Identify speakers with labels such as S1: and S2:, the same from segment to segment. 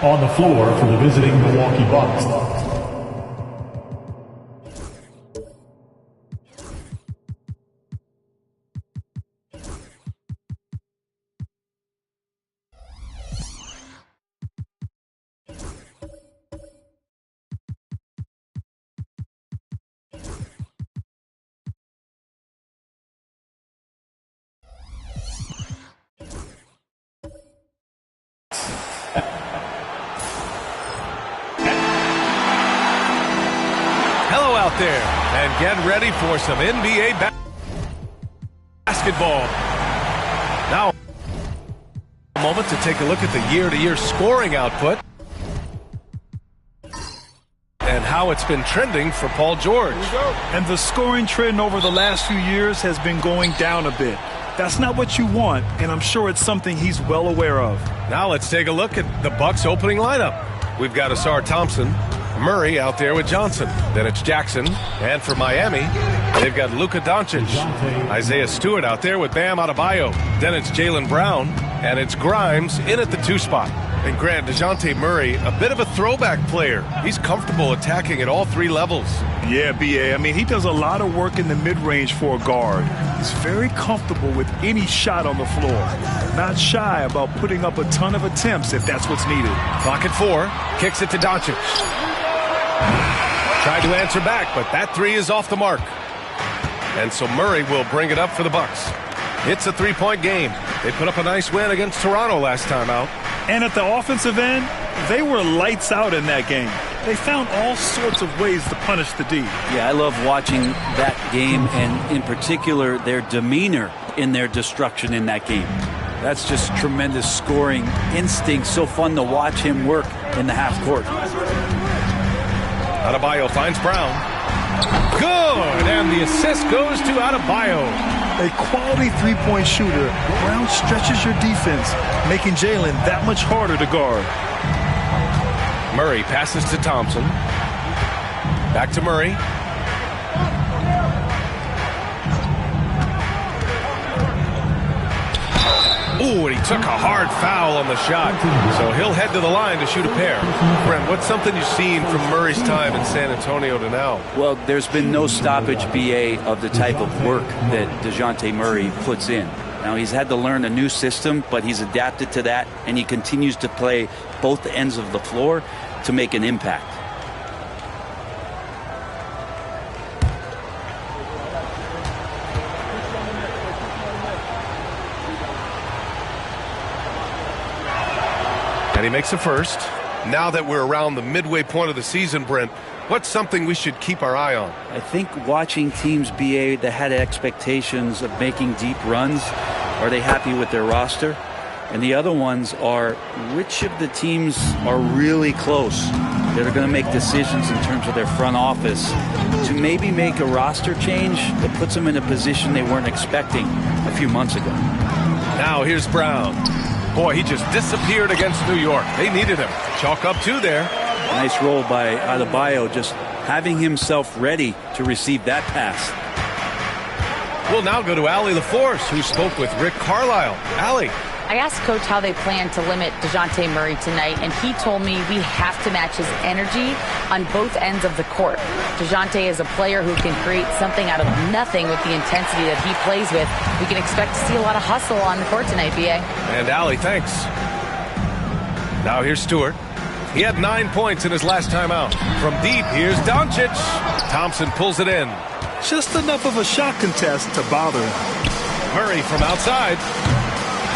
S1: On the floor for the visiting Milwaukee Bucks.
S2: Hello out there, and get ready for some NBA basketball. Now, a moment to take a look at the year-to-year scoring output and how it's been trending for Paul George.
S3: And the scoring trend over the last few years has been going down a bit. That's not what you want, and I'm sure it's something he's well aware of.
S2: Now let's take a look at the Bucks' opening lineup. We've got Asar Thompson, Murray out there with Johnson. Then it's Jackson. And for Miami, they've got Luka Doncic. Isaiah Stewart out there with Bam Adebayo. Then it's Jaylen Brown. And it's Grimes in at the 2 spot. And Grant, DeJounte Murray, a bit of a throwback player. He's comfortable attacking at all 3 levels.
S3: Yeah, B.A. I mean, he does a lot of work in the mid-range for a guard. He's very comfortable with any shot on the floor. Not shy about putting up a ton of attempts if that's what's needed.
S2: Clock at 4. Kicks it to Doncic. Tried to answer back, but that 3 is off the mark. And so Murray will bring it up for the Bucks. It's a 3-point game. They put up a nice win against Toronto last time out.
S3: And at the offensive end, they were lights out in that game. They found all sorts of ways to punish the D.
S4: Yeah, I love watching that game, and in particular their demeanor in their destruction in that game. That's just tremendous scoring instinct. So fun to watch him work in the half court.
S2: Adebayo finds Brown. Good, and the assist goes to Adebayo.
S3: A quality three-point shooter, Brown stretches your defense, making Jaylen that much harder to guard.
S2: Murray passes to Thompson. Back to Murray. Ooh, and he took a hard foul on the shot. So he'll head to the line to shoot a pair. Brent, what's something you've seen from Murray's time in San Antonio to now?
S4: Well, there's been no stoppage, BA, of the type of work that DeJounte Murray puts in. Now, he's had to learn a new system, but he's adapted to that, and he continues to play both ends of the floor to make an impact.
S2: And he makes a first. Now that we're around the midway point of the season, Brent, what's something we should keep our eye on?
S4: I think watching teams, BA, that had expectations of making deep runs, are they happy with their roster? And the other ones are, which of the teams are really close that are going to make decisions in terms of their front office to maybe make a roster change that puts them in a position they weren't expecting a few months ago.
S2: Now here's Brown. Boy, he just disappeared against New York. They needed him. Chalk up 2 there.
S4: Nice roll by Adebayo, just having himself ready to receive that pass.
S2: We'll now go to Allie LaForce, who spoke with Rick Carlisle. Allie.
S5: I asked Coach how they plan to limit DeJounte Murray tonight, and he told me we have to match his energy on both ends of the court. DeJounte is a player who can create something out of nothing with the intensity that he plays with. We can expect to see a lot of hustle on the court tonight, B.A.
S2: And Allie, thanks. Now here's Stewart. He had 9 points in his last time out. From deep, here's Doncic. Thompson pulls it in.
S3: Just enough of a shot contest to bother him.
S2: Murray from outside.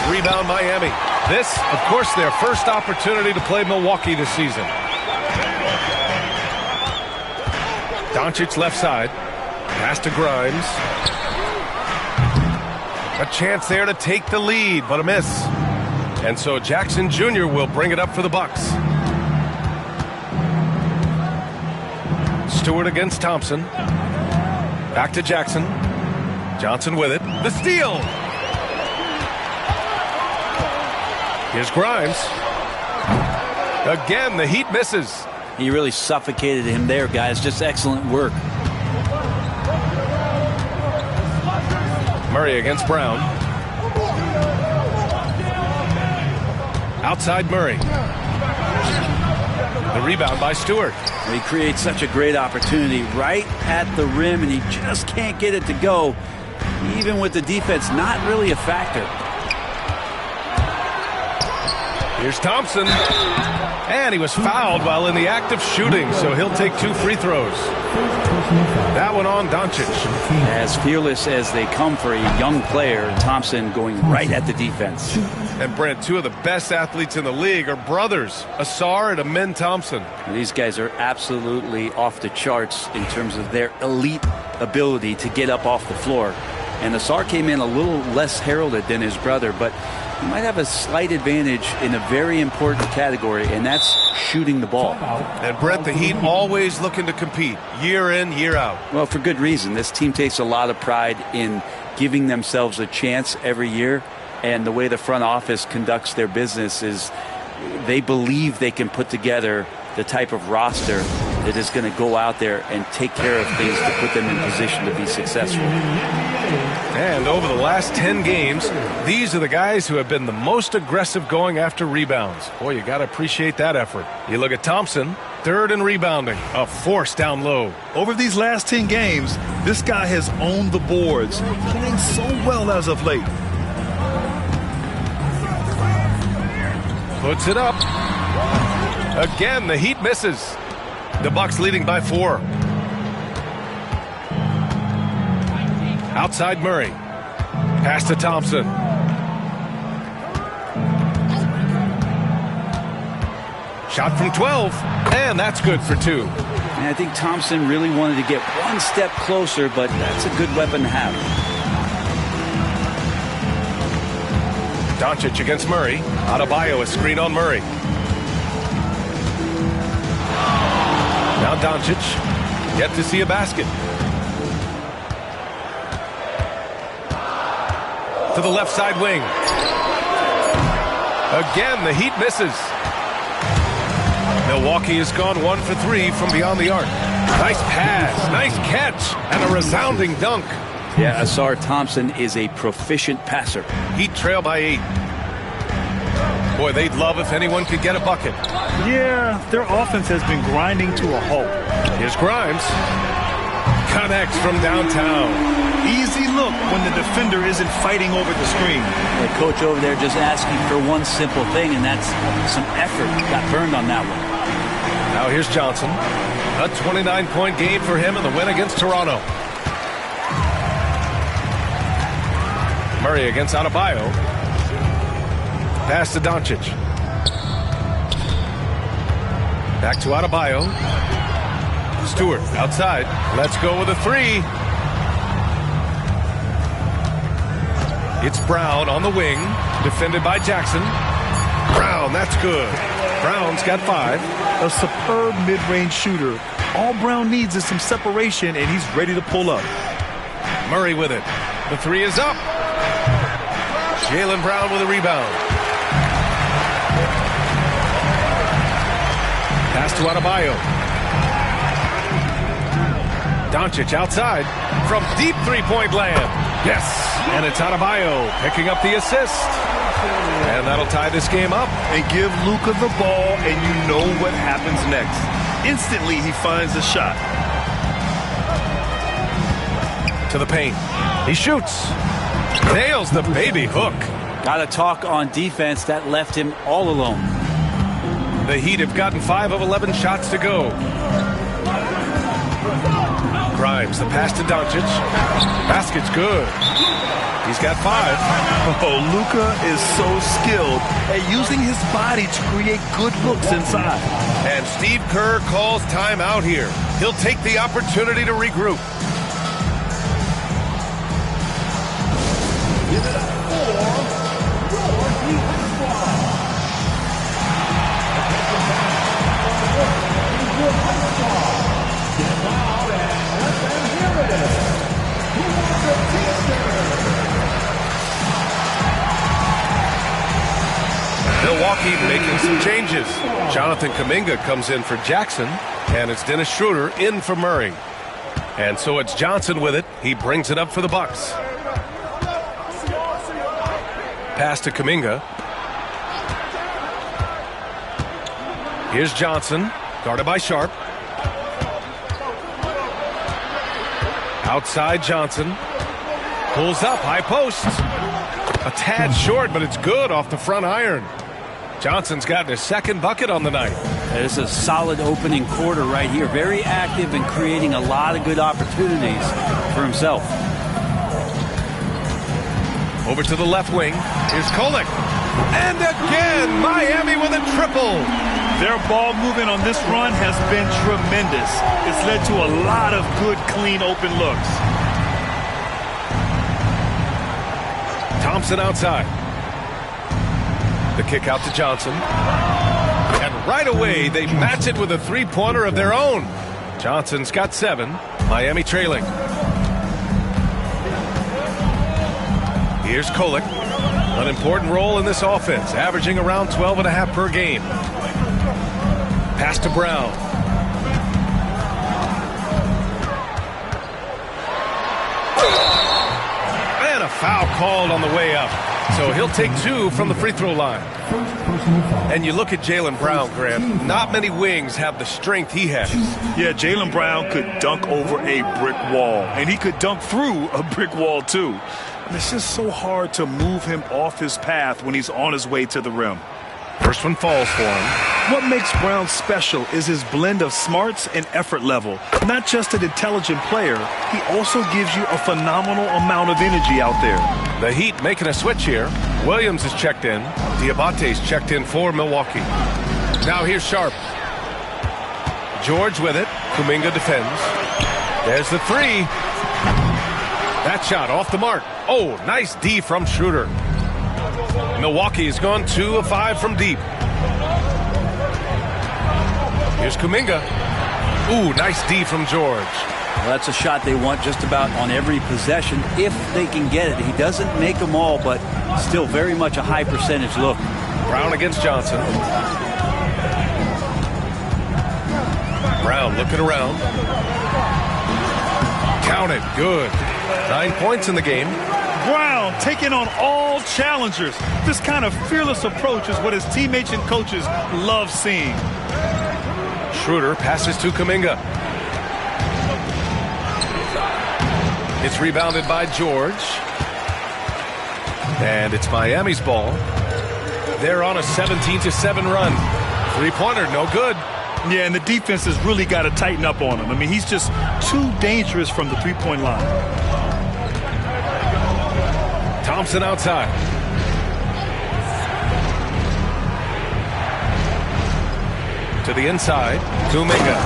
S2: Rebound Miami. This, of course, their first opportunity to play Milwaukee this season. Doncic left side. Pass to Grimes. A chance there to take the lead, but a miss. And so Jackson Jr. will bring it up for the Bucks. Stewart against Thompson. Back to Jackson. Johnson with it. The steal. Here's Grimes. Again, the Heat misses.
S4: He really suffocated him there, guys. Just excellent work.
S2: Murray against Brown. Outside Murray. The rebound by Stewart.
S4: He creates such a great opportunity right at the rim, and he just can't get it to go, even with the defense not really a factor.
S2: Here's Thompson. And he was fouled while in the act of shooting, so he'll take 2 free throws. That one on Doncic.
S4: As fearless as they come for a young player, Thompson going right at the defense.
S2: And Brent, 2 of the best athletes in the league are brothers, Asar and Amin Thompson.
S4: These guys are absolutely off the charts in terms of their elite ability to get up off the floor. And Asar came in a little less heralded than his brother, but he might have a slight advantage in a very important category, and that's shooting the ball.
S2: And Brett, the Heat always looking to compete year in, year out.
S4: Well, for good reason. This team takes a lot of pride in giving themselves a chance every year, and the way the front office conducts their business is they believe they can put together the type of roster that is going to go out there and take care of things to put them in position to be successful.
S2: And over the last 10 games, these are the guys who have been the most aggressive going after rebounds. Boy, you got to appreciate that effort. You look at Thompson, 3rd in rebounding, a force down low.
S3: Over these last 10 games, this guy has owned the boards, playing so well as of late.
S2: Puts it up. Again, the Heat misses. The Bucks leading by 4. Outside Murray. Pass to Thompson. Shot from 12. And that's good for 2.
S4: And I think Thompson really wanted to get one step closer, but that's a good weapon to have.
S2: Doncic against Murray. Adebayo, a screen on Murray. Now Doncic, yet to see a basket. To the left side wing. Again, the Heat misses. Milwaukee has gone 1 for 3 from beyond the arc. Nice pass, nice catch, and a resounding dunk.
S4: Yeah, Asar Thompson is a proficient passer.
S2: Heat trail by 8. Boy, they'd love if anyone could get a bucket.
S3: Yeah, their offense has been grinding to a halt.
S2: Here's Grimes. Connects from downtown.
S3: Easy look when the defender isn't fighting over the screen.
S4: The coach over there just asking for one simple thing, and that's some effort. Got burned on that one.
S2: Now here's Johnson. A 29-point game for him in the win against Toronto. Murray against Adebayo. Pass to Doncic. Back to Adebayo. Stewart outside. Let's go with a 3. It's Brown on the wing. Defended by Jackson. Brown, that's good. Brown's got 5.
S3: A superb mid-range shooter. All Brown needs is some separation, and he's ready to pull up.
S2: Murray with it. The 3 is up. Jaylen Brown with a rebound. Pass to Adebayo. Doncic outside from deep 3-point land. Yes, and it's Adebayo picking up the assist. And that'll tie this game up.
S3: And give Luka the ball, and you know what happens next. Instantly, he finds a shot.
S2: To the paint. He shoots. Nails the baby hook.
S4: Got to talk on defense. That left him all alone.
S2: The Heat have gotten 5 of 11 shots to go. Grimes, the pass to Doncic. Basket's good. He's got 5.
S3: Oh, Luka is so skilled at using his body to create good looks inside.
S2: And Steve Kerr calls timeout here. He'll take the opportunity to regroup.
S1: Give it up for your Heat squad. Get loud and let them hear it. Who wants a t-shirt?
S2: Milwaukee making some changes. Jonathan Kuminga comes in for Jackson, and it's Dennis Schroeder in for Murray. And so it's Johnson with it. He brings it up for the Bucks. Pass to Kuminga. Here's Johnson, guarded by Sharp. Outside Johnson. Pulls up, high post. A tad short, but it's good off the front iron. Johnson's gotten his second bucket on the night.
S4: It's a solid opening quarter right here. Very active and creating a lot of good opportunities for himself.
S2: Over to the left wing. Here's Kolek. And again, Miami with a triple.
S3: Their ball movement on this run has been tremendous. It's led to a lot of good, clean, open looks.
S2: Thompson outside. The kick out to Johnson. And right away, they match it with a three-pointer of their own. Johnson's got 7. Miami trailing. Here's Kolek. An important role in this offense, averaging around 12.5 per game. Pass to Brown. And a foul called on the way up. So he'll take 2 from the free throw line. And you look at Jaylen Brown, Grant. Not many wings have the strength he has.
S3: Yeah, Jaylen Brown could dunk over a brick wall. And he could dunk through a brick wall, too. And it's just so hard to move him off his path when he's on his way to the rim.
S2: First one falls for him.
S3: What makes Brown special is his blend of smarts and effort level. Not just an intelligent player, he also gives you a phenomenal amount of energy out there.
S2: The Heat making a switch here. Williams is checked in. Diabate's checked in for Milwaukee. Now here's Sharp. George with it. Kuminga defends. There's the 3. That shot off the mark. Oh, nice D from Schroeder. Milwaukee's gone 2 of 5 from deep. Here's Kuminga. Ooh, nice D from George.
S4: Well, that's a shot they want just about on every possession if they can get it. He doesn't make them all, but still very much a high percentage look.
S2: Brown against Johnson. Brown looking around. Counted. Good. 9 points in the game.
S3: Brown taking on all challengers. This kind of fearless approach is what his teammates and coaches love seeing.
S2: Schroeder passes to Kuminga. It's rebounded by George. And it's Miami's ball. They're on a 17-7 run. Three-pointer, no good.
S3: Yeah, and the defense has really got to tighten up on him. I mean, he's just too dangerous from the three-point line.
S2: Thompson outside. To the inside. Kuminga.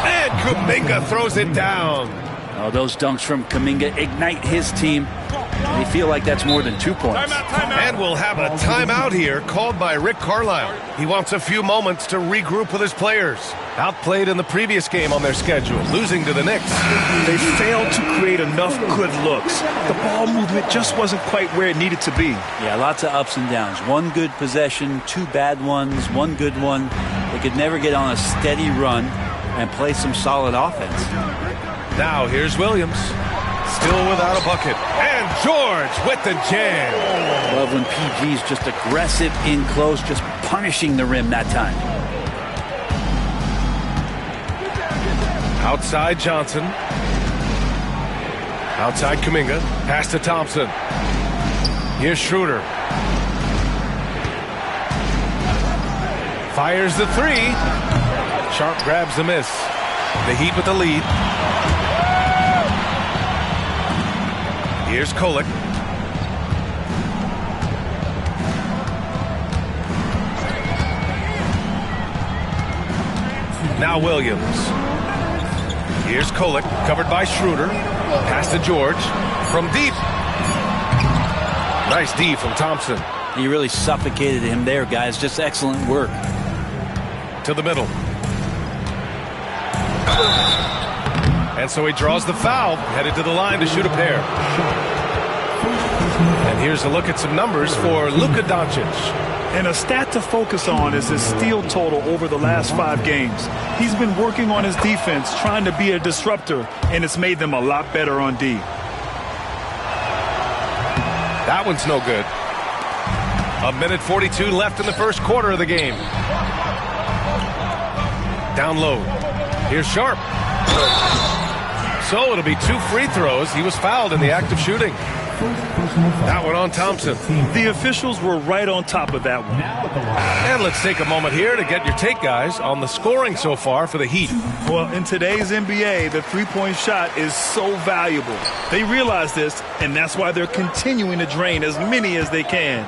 S2: And Kuminga throws it down.
S4: Oh, those dunks from Kuminga ignite his team. They feel like that's more than 2 points.
S3: Timeout.
S2: And we'll have a timeout here called by Rick Carlisle. He wants a few moments to regroup with his players. Outplayed in the previous game on their schedule, losing to the Knicks.
S3: They failed to create enough good looks. The ball movement just wasn't quite where it needed to be.
S4: Yeah, lots of ups and downs. 1 good possession, 2 bad ones, 1 good one. They could never get on a steady run and play some solid offense.
S2: Now here's Williams. Still without a bucket. And George with the jam.
S4: Love when PG's just aggressive in close, just punishing the rim that time.
S2: Outside Johnson. Outside Kuminga. Pass to Thompson. Here's Schroeder. Fires the 3. Sharp grabs the miss. The Heat with the lead. Here's Kolek. Now Williams. Here's Kolek, covered by Schroeder. Pass to George. From deep. Nice D from Thompson.
S4: He really suffocated him there, guys. Just excellent work.
S2: To the middle. And so he draws the foul, headed to the line to shoot a pair. And here's a look at some numbers for Luka Doncic.
S3: And a stat to focus on is his steal total over the last 5 games. He's been working on his defense, trying to be a disruptor, and it's made them a lot better on D.
S2: That one's no good. 1:42 left in the first quarter of the game. Down low. Here's Sharp. So it'll be 2 free throws. He was fouled in the act of shooting. That one on Thompson.
S3: The officials were right on top of that one.
S2: And let's take a moment here to get your take, guys, on the scoring so far for the Heat.
S3: Well, in today's NBA, the three-point shot is so valuable. They realize this, and that's why they're continuing to drain as many as they can.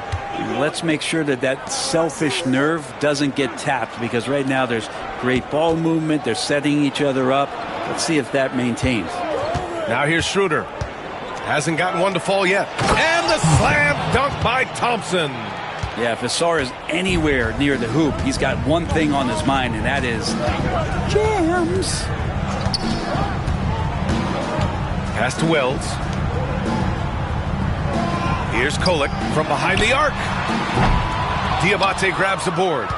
S4: Let's make sure that that selfish nerve doesn't get tapped, because right now there's great ball movement. They're setting each other up. Let's see if that maintains.
S2: Now here's Schroeder. Hasn't gotten one to fall yet. And the slam dunk by Thompson.
S4: Yeah, if Ausar is anywhere near the hoop, he's got one thing on his mind, and that is jams.
S2: Pass to Wells. Here's Kolek from behind the arc. Diabate grabs the board.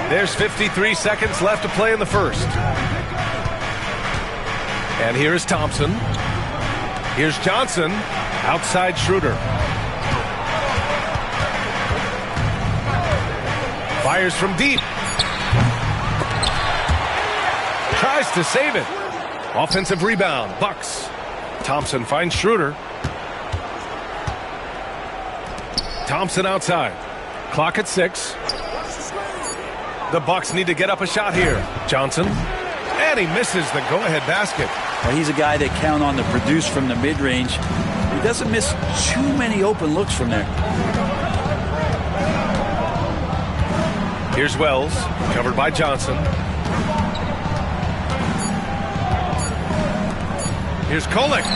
S2: There's 53 seconds left to play in the first. And here's Thompson. Here's Johnson. Outside Schroeder. Fires from deep. Tries to save it. Offensive rebound. Bucks. Thompson finds Schroeder. Thompson outside. Clock at 6. The Bucks need to get up a shot here. Johnson. And he misses the go-ahead basket.
S4: Well, he's a guy that count on to produce from the mid-range. He doesn't miss too many open looks from there.
S2: Here's Wells, covered by Johnson. Here's Kolek.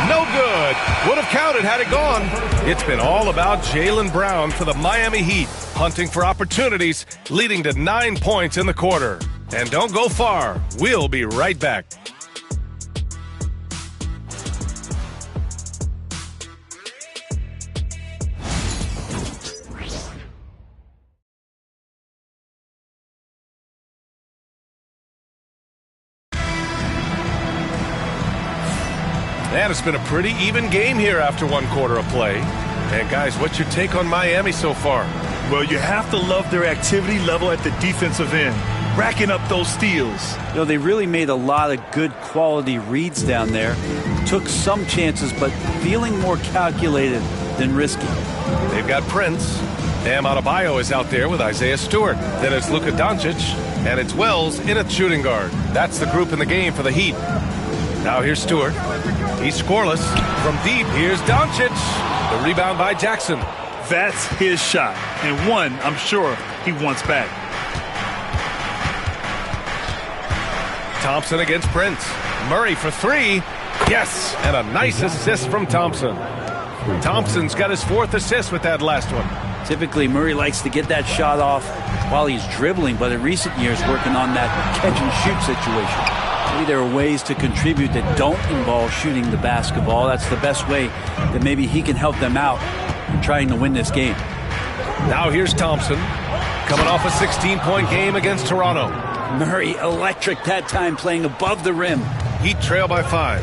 S2: No good. Would have counted had it gone. It's been all about Jaylen Brown for the Miami Heat, hunting for opportunities, leading to 9 points in the quarter. And don't go far. We'll be right back. And it's been a pretty even game here after 1 quarter of play. And guys, what's your take on Miami so far?
S3: Well, you have to love their activity level at the defensive end, racking up those steals.
S4: You know, they really made a lot of good quality reads down there. Took some chances, but feeling more calculated than risky.
S2: They've got Prince. Bam Adebayo is out there with Isaiah Stewart. Then it's Luka Doncic, and it's Wells in at shooting guard. That's the group in the game for the Heat. Now here's Stewart. He's scoreless. From deep, here's Doncic. The rebound by Jackson.
S3: That's his shot, and one I'm sure he wants back.
S2: Thompson against Prince. Murray for 3. Yes, and a nice assist from Thompson. Thompson's got his 4th assist with that last one.
S4: Typically, Murray likes to get that shot off while he's dribbling, but in recent years, working on that catch-and-shoot situation. Maybe there are ways to contribute that don't involve shooting the basketball. That's the best way that maybe he can help them out in trying to win this game.
S2: Now here's Thompson, coming off a 16-point game against Toronto.
S4: Murray electric that time, playing above the rim.
S2: Heat trail by 5.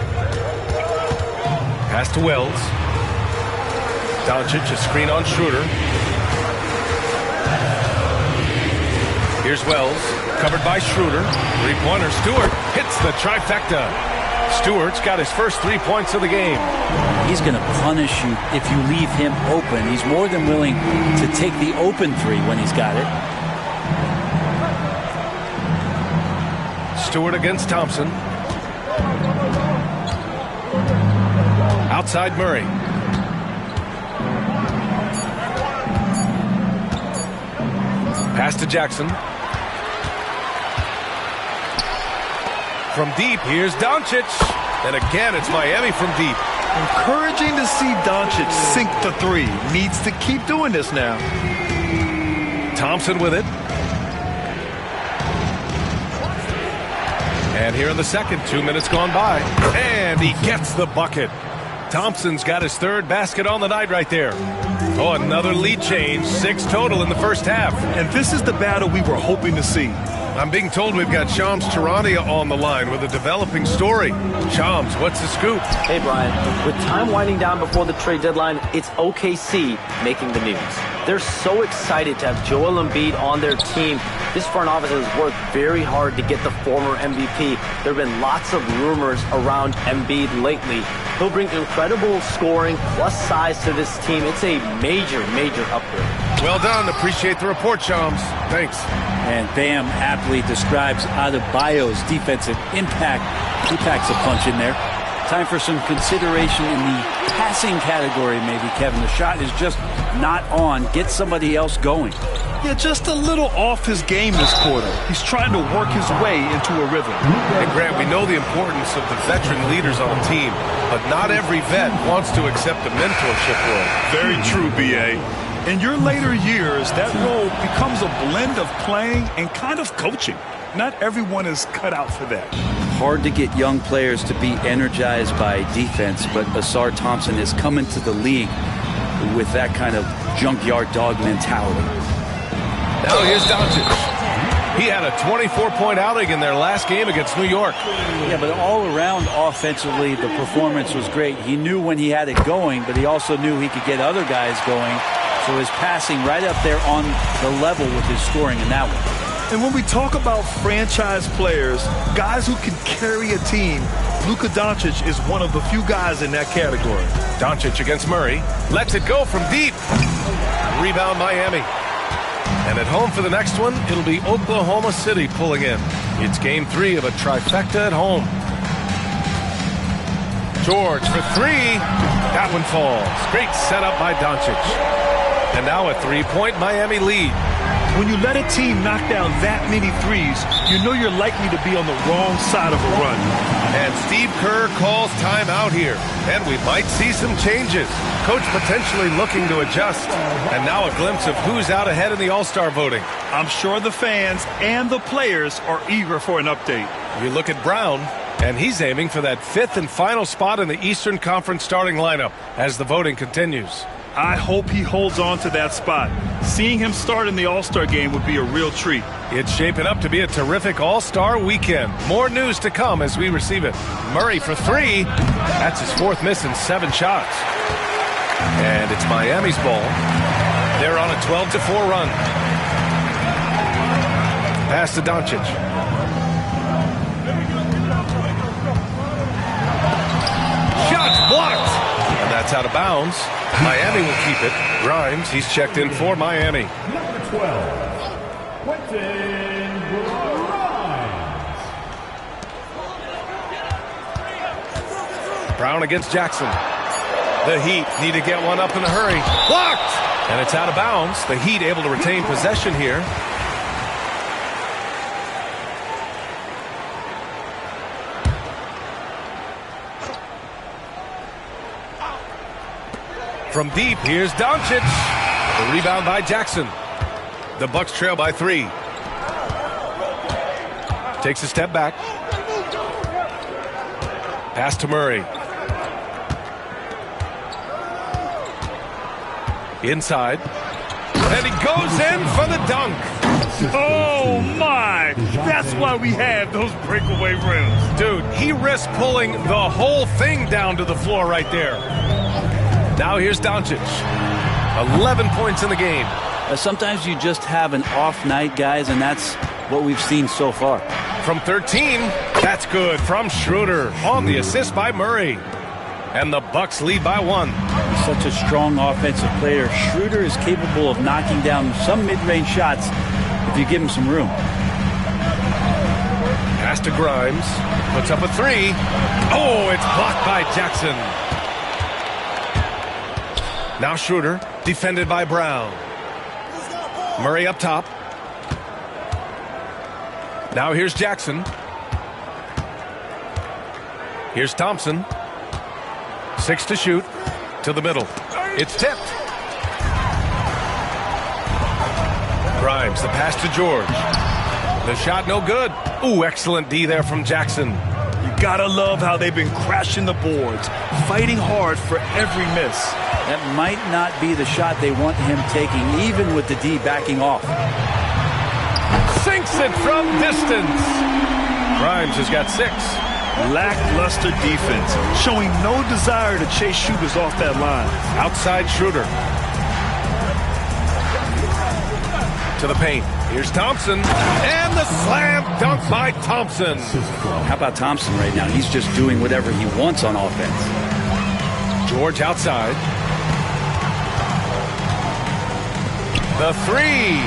S2: Pass to Wells. Doncic, a screen on Schroeder. Here's Wells, covered by Schroeder. 3-pointer. Stewart hits the trifecta. Stewart's got his first 3 points of the game.
S4: He's going to punish you if you leave him open. He's more than willing to take the open 3 when he's got it.
S2: Stewart against Thompson. Outside Murray. Pass to Jackson. From deep, here's Doncic. And again, it's Miami from deep.
S3: Encouraging to see Doncic sink the 3. Needs to keep doing this now.
S2: Thompson with it. And here in the second, 2 minutes gone by. And he gets the bucket. Thompson's got his 3rd basket on the night right there. Oh, another lead change. 6 total in the first half.
S3: And this is the battle we were hoping to see.
S2: I'm being told we've got Shams Charania on the line with a developing story. Shams, what's the scoop?
S6: Hey, Brian. With time winding down before the trade deadline, it's OKC making the news. They're so excited to have Joel Embiid on their team. This front office has worked very hard to get the former MVP. There have been lots of rumors around Embiid lately. He'll bring incredible scoring plus size to this team. It's a major, major upgrade.
S2: Well done. Appreciate the report, Shams. Thanks.
S4: And Bam aptly describes Adebayo's defensive impact. He packs a punch in there. Time for some consideration in the passing category, maybe, Kevin. The shot is just not on. Get somebody else going.
S3: Yeah, just a little off his game this quarter. He's trying to work his way into a rhythm.
S2: And Grant, we know the importance of the veteran leaders on a team, but not every vet wants to accept a mentorship role.
S3: Very true, B.A. In your later years, that role becomes a blend of playing and kind of coaching. Not everyone is cut out for that.
S4: Hard to get young players to be energized by defense, but Ausar Thompson is coming to the league with that kind of junkyard dog mentality.
S2: Now here's Doncic. He had a 24-point outing in their last game against New York.
S4: Yeah, but all around offensively, the performance was great. He knew when he had it going, but he also knew he could get other guys going. So his passing right up there on the level with his scoring in that one.
S3: And when we talk about franchise players, guys who can carry a team, Luka Doncic is one of the few guys in that category.
S2: Doncic against Murray. Lets it go from deep. Rebound Miami. And at home for the next one, it'll be Oklahoma City pulling in. It's game 3 of a trifecta at home. George for 3. That one falls. Great setup by Doncic. And now a 3-point Miami lead.
S3: When you let a team knock down that many threes, you know you're likely to be on the wrong side of a run.
S2: And Steve Kerr calls timeout here. And we might see some changes. Coach potentially looking to adjust. And now a glimpse of who's out ahead in the All-Star voting.
S3: I'm sure the fans and the players are eager for an update.
S2: You look at Brown, and he's aiming for that 5th and final spot in the Eastern Conference starting lineup as the voting continues.
S3: I hope he holds on to that spot. Seeing him start in the All-Star game would be a real treat.
S2: It's shaping up to be a terrific All-Star weekend. More news to come as we receive it. Murray for 3. That's his 4th miss in 7 shots. And it's Miami's ball. They're on a 12-4 run. Pass to Doncic. Shots blocked. And that's out of bounds. Miami will keep it. Grimes, he's checked in for Miami.
S1: Number 12, Quentin Grimes.
S2: Brown against Jackson. The Heat need to get one up in a hurry. Blocked! And it's out of bounds. The Heat able to retain possession here. From deep, here's Doncic. The rebound by Jackson. The Bucks trail by 3. Takes a step back. Pass to Murray. Inside. And he goes in for the dunk.
S3: Oh, my! That's why we have those breakaway rims.
S2: Dude, he risked pulling the whole thing down to the floor right there. Now here's Doncic. 11 points in the game.
S4: Sometimes you just have an off night, guys, and that's what we've seen so far.
S2: From 13, that's good from Schroeder on the assist by Murray. And the Bucks lead by 1.
S4: He's such a strong offensive player. Schroeder is capable of knocking down some mid-range shots if you give him some room.
S2: Pass to Grimes. Puts up a 3. Oh, it's blocked by Jackson. Now Schroeder, defended by Brown. Murray up top. Now here's Jackson. Here's Thompson. 6 to shoot. To the middle. It's tipped. Grimes, the pass to George. The shot no good. Ooh, excellent D there from Jackson.
S3: You gotta love how they've been crashing the boards, fighting hard for every miss.
S4: That might not be the shot they want him taking, even with the D backing off.
S2: Sinks it from distance. Grimes has got 6.
S3: Lackluster defense, showing no desire to chase shooters off that line.
S2: Outside Schroeder. To the paint. Here's Thompson. And the slam dunk by Thompson.
S4: How about Thompson right now? He's just doing whatever he wants on offense.
S2: George outside. The three.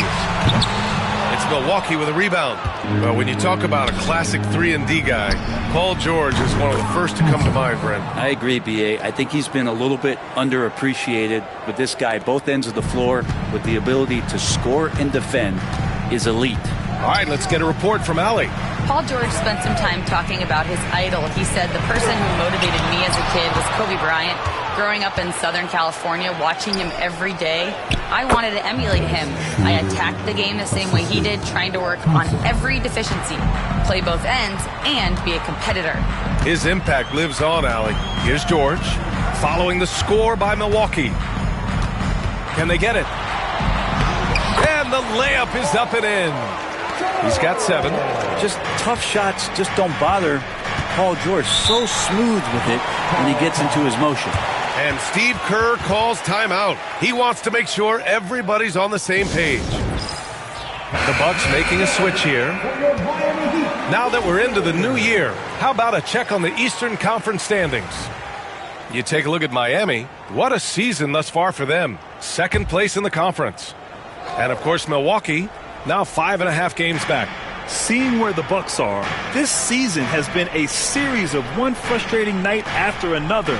S2: It's Milwaukee with a rebound. Well, when you talk about a classic 3-and-D guy, Paul George is one of the first to come to mind, Brent.
S4: I agree, B.A. I think he's been a little bit underappreciated, but this guy, both ends of the floor, with the ability to score and defend, is elite.
S2: All right, let's get a report from Allie.
S5: Paul George spent some time talking about his idol. He said, the person who motivated me as a kid was Kobe Bryant. Growing up in Southern California, watching him every day, I wanted to emulate him. I attacked the game the same way he did, trying to work on every deficiency, play both ends, and be a competitor.
S2: His impact lives on, Allie. Here's George, following the score by Milwaukee. Can they get it? And the layup is up and in. He's got 7.
S4: Just tough shots just don't bother Paul George. So smooth with it when he gets into his motion.
S2: And Steve Kerr calls timeout. He wants to make sure everybody's on the same page. The Bucks making a switch here. Now that we're into the new year, how about a check on the Eastern Conference standings? You take a look at Miami. What a season thus far for them. 2nd place in the conference. And of course, Milwaukee, now 5.5 games back.
S3: Seeing where the Bucks are, this season has been a series of one frustrating night after another,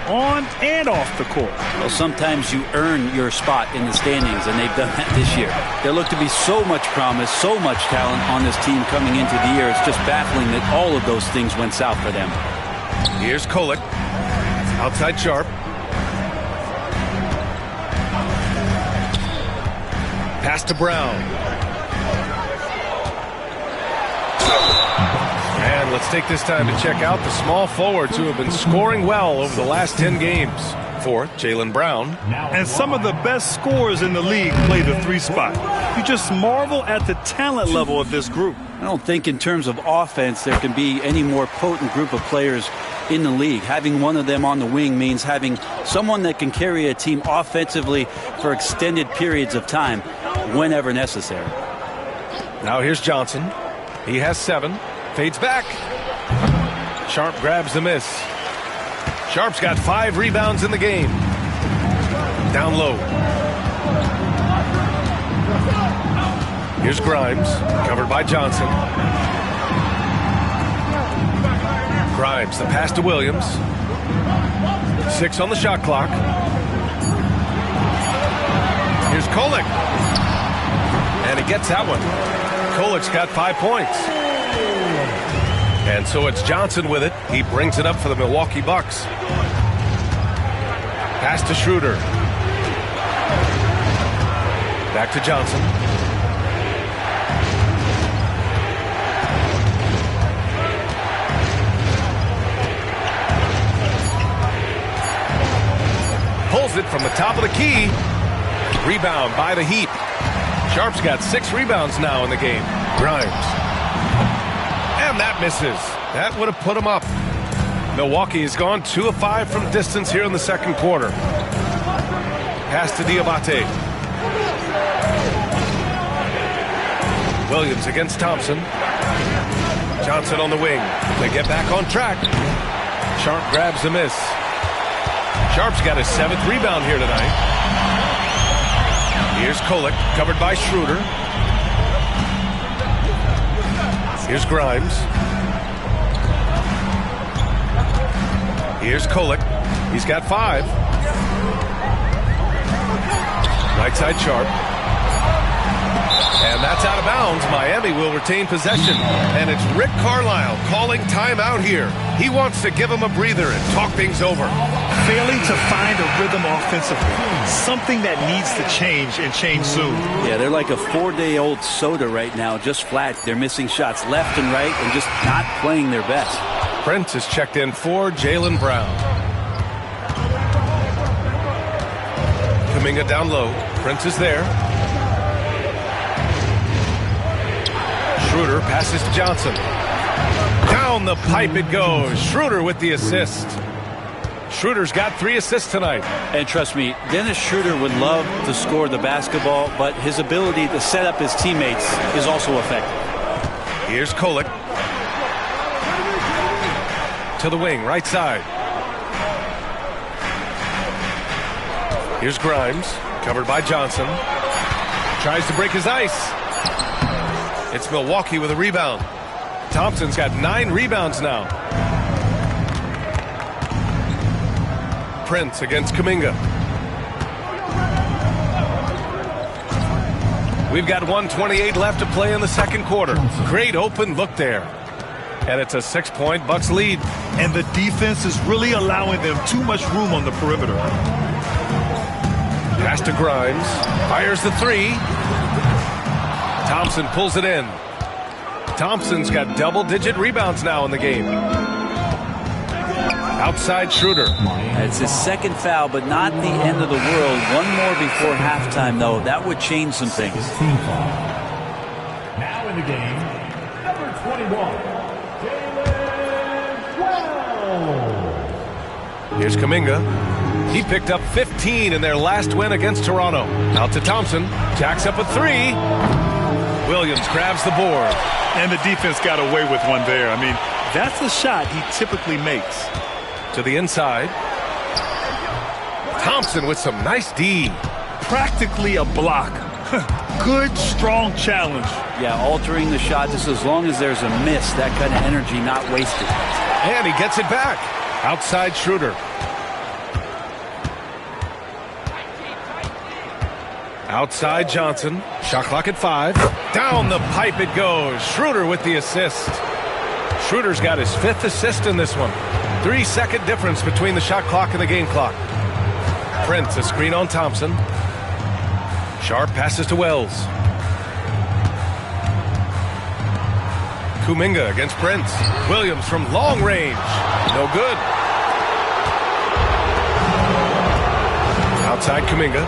S3: on and off the court.
S4: Well, sometimes you earn your spot in the standings, and they've done that this year. There looked to be so much promise, so much talent on this team coming into the year. It's just baffling that all of those things went south for them.
S2: Here's Kolek. Outside Sharp. Pass to Brown. And let's take this time to check out the small forwards who have been scoring well over the last 10 games. 4th, Jaylen Brown.
S3: And some of the best scorers in the league play the 3 spot. You just marvel at the talent level of this group.
S4: I don't think in terms of offense there can be any more potent group of players in the league. Having one of them on the wing means having someone that can carry a team offensively for extended periods of time whenever necessary.
S2: Now here's Johnson. He has 7. Fades back. Sharp grabs the miss. Sharp's got 5 rebounds in the game. Down low. Here's Grimes, covered by Johnson. Grimes, the pass to Williams. 6 on the shot clock. Here's Kolek. And he gets that one. Kolek's got 5 points. And so it's Johnson with it. He brings it up for the Milwaukee Bucks. Pass to Schroeder. Back to Johnson. Pulls it from the top of the key. Rebound by the Heat. Sharp's got 6 rebounds now in the game. Grimes. And that misses. That would have put him up. Milwaukee has gone 2 of 5 from distance here in the 2nd quarter. Pass to Diabate. Williams against Thompson. Johnson on the wing. They get back on track. Sharp grabs the miss. Sharp's got his 7th rebound here tonight. Here's Kolek, covered by Schroeder. Here's Grimes. Here's Kolek. He's got 5. Right side Sharp. And that's out of bounds. Miami will retain possession. And it's Rick Carlisle calling timeout here. He wants to give him a breather and talk things over.
S3: Failing to find a rhythm offensively. Something that needs to change and change soon.
S4: Yeah, they're like a 4-day-old soda right now, just flat. They're missing shots left and right and just not playing their best.
S2: Prince is checked in for Jaylen Brown. Kuminga down low. Prince is there. Schroeder passes to Johnson. Down the pipe it goes. Schroeder with the assist. Schroeder's got 3 assists tonight.
S4: And trust me, Dennis Schroeder would love to score the basketball, but his ability to set up his teammates is also effective.
S2: Here's Kolek. To the wing, right side. Here's Grimes, covered by Johnson. Tries to break his ice. It's Milwaukee with a rebound. Thompson's got 9 rebounds now. Prince against Kuminga. We've got 1:28 left to play in the second quarter. Great open look there. And it's a 6-point Bucks lead.
S3: And the defense is really allowing them too much room on the perimeter.
S2: Pass to Grimes. Fires the 3. Thompson pulls it in. Thompson's got double-digit rebounds now in the game. Outside Schroeder.
S4: It's his second foul, but not the end of the world. One more before halftime, though. That would change some things.
S1: Team foul. Now in the game, number 21, Jalen Brown.
S2: Here's Kuminga. He picked up 15 in their last win against Toronto. Out to Thompson. Jacks up a 3. Williams grabs the board.
S3: And the defense got away with one there. I mean, that's a shot he typically makes.
S2: To the inside. Thompson with some nice D.
S3: Practically a block. Good, strong challenge.
S4: Yeah, altering the shot just as long as there's a miss. That kind of energy not wasted.
S2: And he gets it back. Outside Schroeder. Outside Johnson. Shot clock at 5. Down the pipe it goes. Schroeder with the assist. Schroeder's got his 5th assist in this one. 3-second difference between the shot clock and the game clock. Prince, a screen on Thompson. Sharp passes to Wells. Kuminga against Prince. Williams from long range. No good. Outside Kuminga.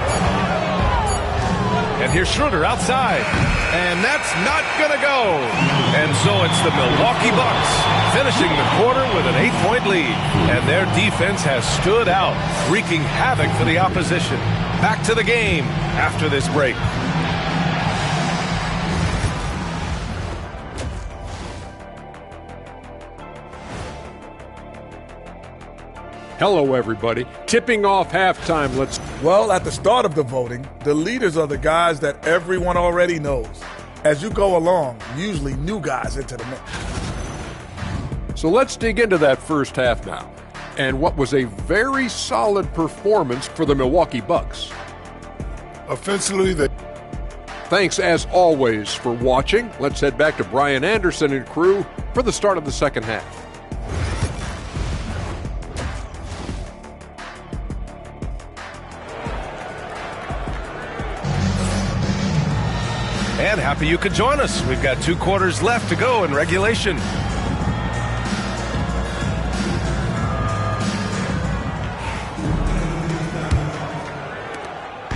S2: And here's Schroeder outside. And that's not going to go. And so it's the Milwaukee Bucks finishing the quarter with an 8-point lead. And their defense has stood out, wreaking havoc for the opposition. Back to the game after this break.
S7: Hello, everybody. Tipping off halftime.
S8: Well, at the start of the voting, the leaders are the guys that everyone already knows. As you go along, usually new guys into the mix.
S7: So let's dig into that first half now. And what was a very solid performance for the Milwaukee Bucks.
S8: Offensively,
S7: Thanks, as always, for watching. Let's head back to Brian Anderson and crew for the start of the second half.
S2: And happy you could join us. We've got 2 quarters left to go in regulation.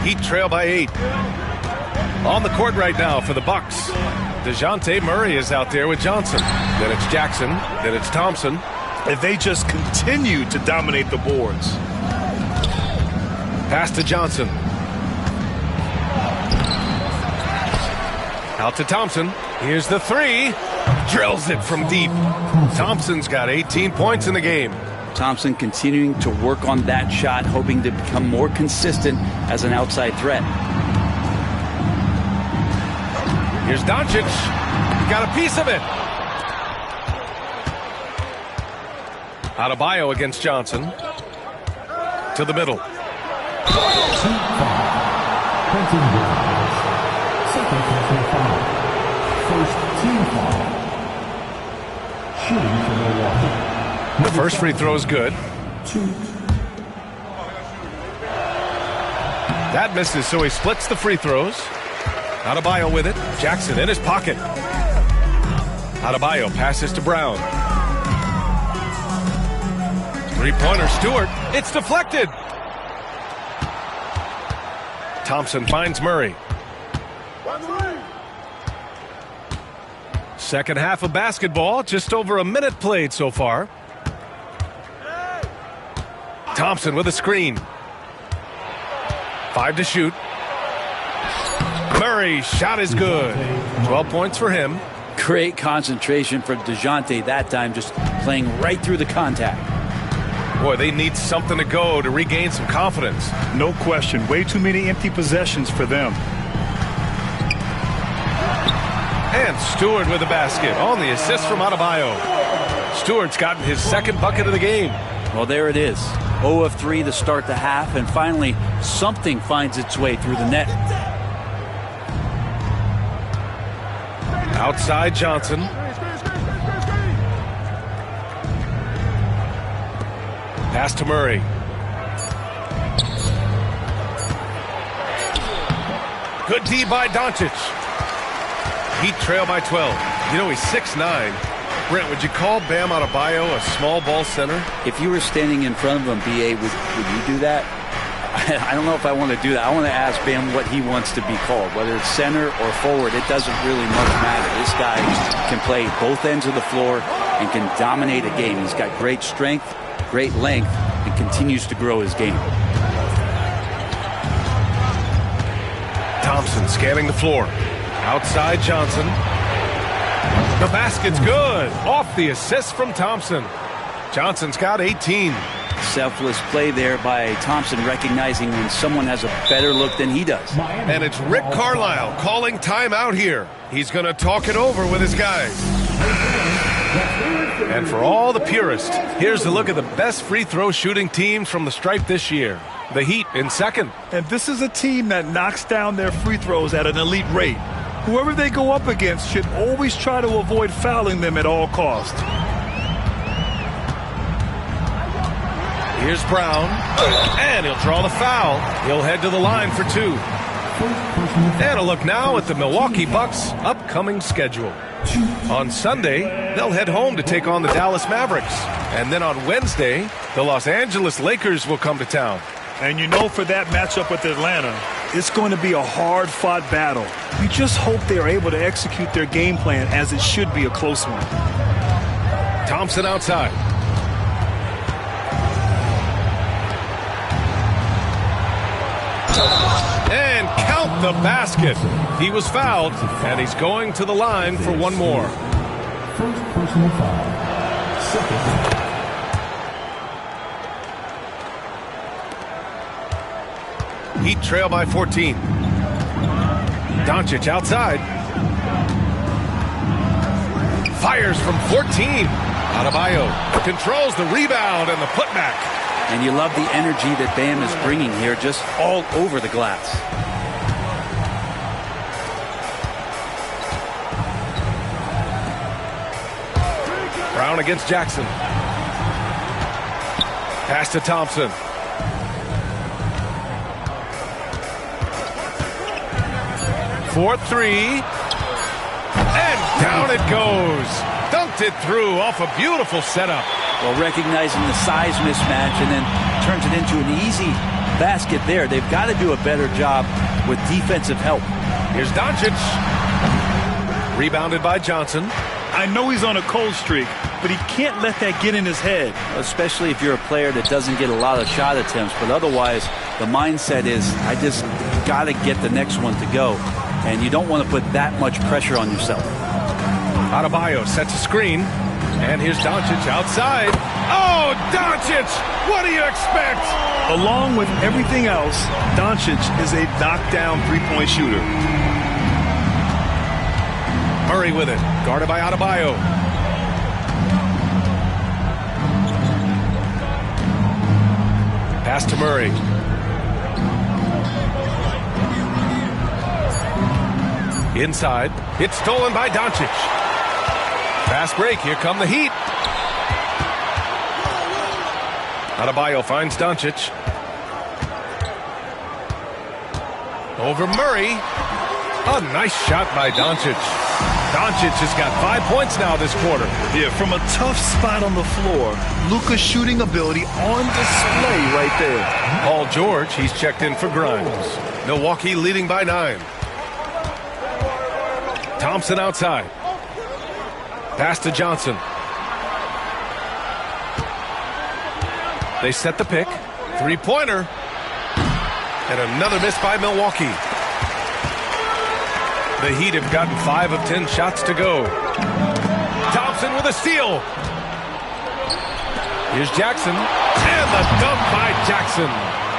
S2: Heat trail by 8. On the court right now for the Bucks. DeJounte Murray is out there with Johnson. Then it's Jackson. Then it's Thompson.
S3: And they just continue to dominate the boards.
S2: Pass to Johnson. Out to Thompson. Here's the 3. Drills it from deep. Thompson's got 18 points in the game.
S4: Thompson continuing to work on that shot, hoping to become more consistent as an outside threat.
S2: Here's Doncic. Got a piece of it. Adebayo against Johnson. To the middle.
S1: Second personal foul. First team foul. Shooting for Milwaukee.
S2: The first free throw is good.
S1: 2.
S2: That misses, so he splits the free throws. Adebayo with it. Jackson in his pocket. Adebayo passes to Brown. 3-pointer Stewart. It's deflected. Thompson finds Murray. Second half of basketball, just over a minute played so far. Thompson with a screen. 5 to shoot. Murray, shot is good. 12 points for him.
S4: Great concentration for DeJounte that time, just playing right through the contact.
S2: Boy, they need something to go to regain some confidence.
S3: No question. Way too many empty possessions for them.
S2: And Stewart with a basket on the assist from Adebayo. Stewart's gotten his second bucket of the game.
S4: Well, there it is. 0 of 3 to start the half, and finally something finds its way through the net.
S2: Outside Johnson. Pass to Murray. Good D by Doncic. Heat trail by 12. You know, he's 6'9". Brent, would you call Bam Adebayo a small ball center?
S4: If you were standing in front of him, B.A., would you do that? I don't know if I want to do that. I want to ask Bam what he wants to be called, whether it's center or forward. It doesn't really much matter. This guy can play both ends of the floor and can dominate a game. He's got great strength, great length, and continues to grow his game.
S2: Thompson scanning the floor. Outside Johnson. The basket's good. Off the assist from Thompson. Johnson's got 18.
S4: Selfless play there by Thompson, recognizing when someone has a better look than he does.
S2: And it's Rick Carlisle calling timeout here. He's going to talk it over with his guys. And for all the purists, here's a look at the best free throw shooting teams from the stripe this year. The Heat in second.
S3: And this is a team that knocks down their free throws at an elite rate. Whoever they go up against should always try to avoid fouling them at all costs.
S2: Here's Brown, and he'll draw the foul. He'll head to the line for 2. And a look now at the Milwaukee Bucks' upcoming schedule. On Sunday, they'll head home to take on the Dallas Mavericks. And then on Wednesday, the Los Angeles Lakers will come to town.
S3: And you know, for that matchup with Atlanta, it's going to be a hard-fought battle. You just hope they are able to execute their game plan, as it should be a close one.
S2: Thompson outside. And count the basket. He was fouled, and he's going to the line for one more.
S1: First personal foul. Second.
S2: Heat trail by 14. Doncic outside. Fires from 14. Adebayo controls the rebound and the putback.
S4: And you love the energy that Bam is bringing here, just all over the glass.
S2: Brown against Jackson. Pass to Thompson. For 3. And down it goes. Dunked it through off a beautiful setup.
S4: Well, recognizing the size mismatch and then turns it into an easy basket there. They've got to do a better job with defensive help.
S2: Here's Doncic. Rebounded by Johnson.
S3: I know he's on a cold streak, but he can't let that get in his head.
S4: Especially if you're a player that doesn't get a lot of shot attempts. But otherwise, the mindset is, I just got to get the next one to go. And you don't want to put that much pressure on yourself.
S2: Adebayo sets a screen. And here's Doncic outside. Oh, Doncic! What do you expect?
S3: Along with everything else, Doncic is a knockdown three-point shooter.
S2: Murray with it. Guarded by Adebayo. Pass to Murray. Inside. It's stolen by Doncic. Fast break. Here come the Heat. Adebayo finds Doncic. Over Murray. A nice shot by Doncic. Doncic has got 5 points now this quarter.
S3: Yeah, from a tough spot on the floor, Luka's shooting ability on display right there.
S2: Paul George, he's checked in for Grimes. Milwaukee leading by 9. Thompson outside. Pass to Johnson. They set the pick. Three-pointer. And another miss by Milwaukee. The Heat have gotten 5 of 10 shots to go. Thompson with a steal. Here's Jackson. And the dunk by Jackson.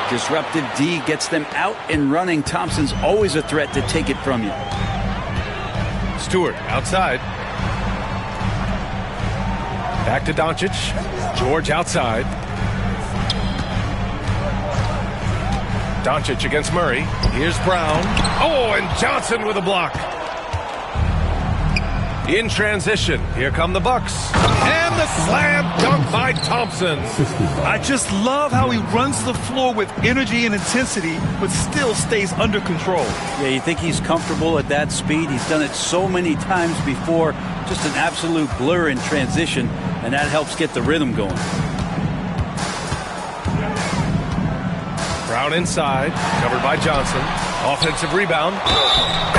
S4: Disruptive D gets them out and running. Thompson's always a threat to take it from you.
S2: Stewart outside. Back to Doncic. George outside. Doncic against Murray. Here's Brown. Oh, and Johnson with a block. In transition, here come the Bucks. And the slam dunk by Thompson.
S3: I just love how he runs the floor with energy and intensity, but still stays under control.
S4: Yeah, you think he's comfortable at that speed? He's done it so many times before. Just an absolute blur in transition, and that helps get the rhythm going.
S2: Brown inside, covered by Johnson. Offensive rebound.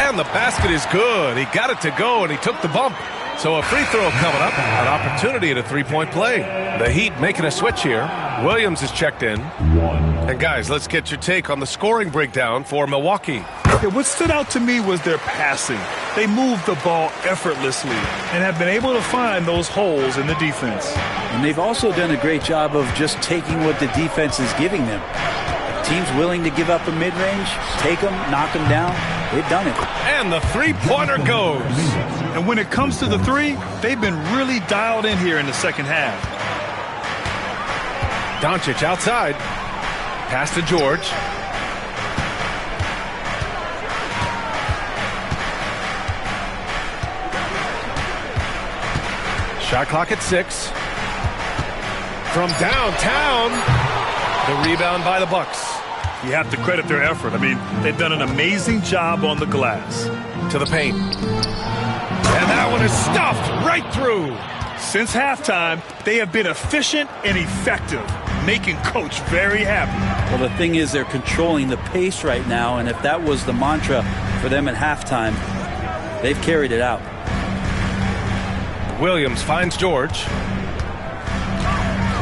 S2: And the basket is good. He got it to go, and he took the bump. So a free throw coming up. An opportunity at a three-point play. The Heat making a switch here. Williams is checked in. And guys, let's get your take on the scoring breakdown for Milwaukee.
S3: Yeah, what stood out to me was their passing. They moved the ball effortlessly and have been able to find those holes in the defense.
S4: And they've also done a great job of just taking what the defense is giving them. Teams willing to give up a mid-range, take them, knock them down. They've done it.
S2: And the three-pointer goes.
S3: And when it comes to the three, they've been really dialed in here in the second half.
S2: Doncic outside. Pass to George. Shot clock at 6. From downtown. The rebound by the Bucks.
S3: You have to credit their effort. I mean, they've done an amazing job on the glass.
S2: To the paint. And that one is stuffed right through.
S3: Since halftime, they have been efficient and effective, making Coach very happy.
S4: Well, the thing is, they're controlling the pace right now, and if that was the mantra for them at halftime, they've carried it out.
S2: Williams finds George.